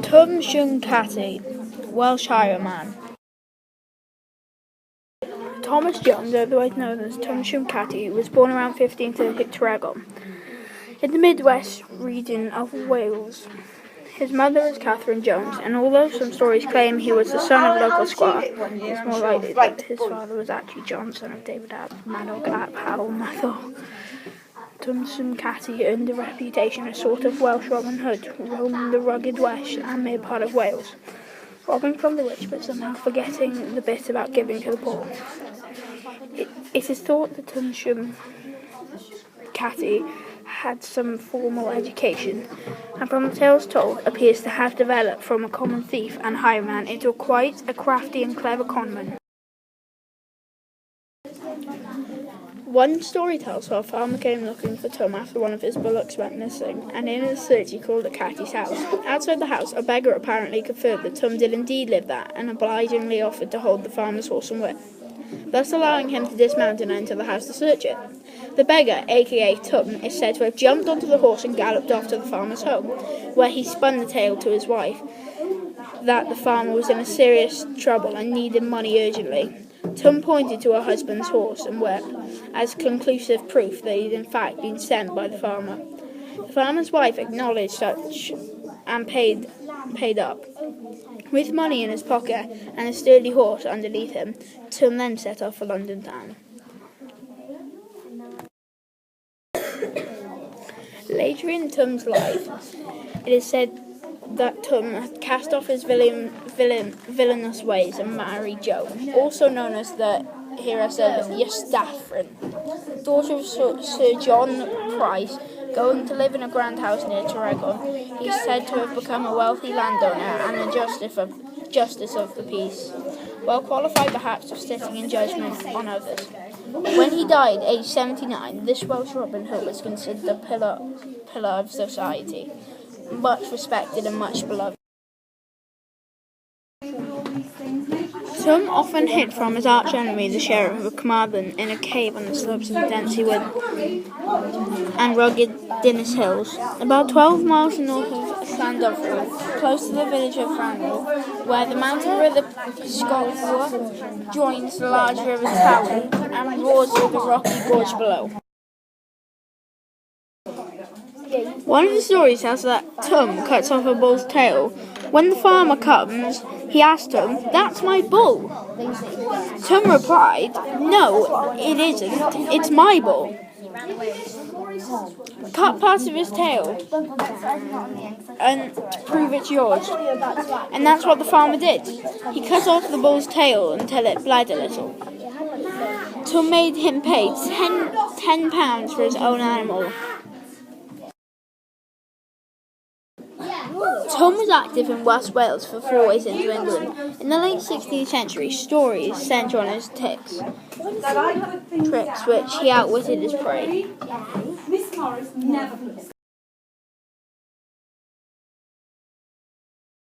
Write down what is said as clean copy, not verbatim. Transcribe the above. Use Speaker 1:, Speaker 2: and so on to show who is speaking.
Speaker 1: Sión, cati, Welsh highwayman. Thomas Jones, otherwise known as sión, cati, was born around 1530 Tregon, in the Midwest region of Wales. His mother is Catherine Jones, and although some stories claim he was the son of a local squire, it's more likely that his father was actually John, son of David Manog ap Howell Mathol. Sión, cati earned a reputation as a sort of Welsh Robin Hood, roaming the rugged west and mid part of Wales, robbing from the rich but somehow forgetting the bit about giving to the poor. It is thought that sión, cati had some formal education, and from the tales told, appears to have developed from a common thief and highwayman into quite a crafty and clever conman. One story tells how a farmer came looking for Tom after one of his bullocks went missing, and in his search he called at Cati's house. Outside the house, a beggar apparently confirmed that Tom did indeed live there, and obligingly offered to hold the farmer's horse and whip, thus allowing him to dismount and enter the house to search it. The beggar, aka Tom, is said to have jumped onto the horse and galloped off to the farmer's home, where he spun the tale to his wife that the farmer was in serious trouble and needed money urgently. Tom pointed to her husband's horse and whip as conclusive proof that he had in fact been sent by the farmer. The farmer's wife acknowledged such and paid up. With money in his pocket and a sturdy horse underneath him, Tom then set off for London town. Later in Tom's life, it is said that Tom had cast off his villainous ways and married Jo, also known as the heiress of Ystafryn, daughter of Sir John Price. Going to live in a grand house near Tregon, he is said to have become a wealthy landowner and a justice of the peace, well qualified perhaps for sitting in judgment on others. When he died, aged 79, this Welsh Robin Hood was considered a pillar of society, much respected and much beloved. Tom often hid from his arch-enemy, the Sheriff of Carmarthen, in a cave on the slopes of the densely wooded and rugged Dinas Hills, about 12 miles north of Llandovery, close to the village of Franwell, where the mountain river Scotwood joins the large river Towey and roars through the rocky gorge below. One of the stories tells that Tom cuts off a bull's tail. When the farmer comes, he asks Tom, "That's my bull." Tom replied, "No, it isn't. It's my bull." Cut part of his tail and to prove it's yours. And that's what the farmer did. He cut off the bull's tail until it bled a little. Tom made him pay £10 for his own animal. Tom was active in West Wales for 4 ways into England. In the late 16th century, stories centre on his tricks which he outwitted his prey.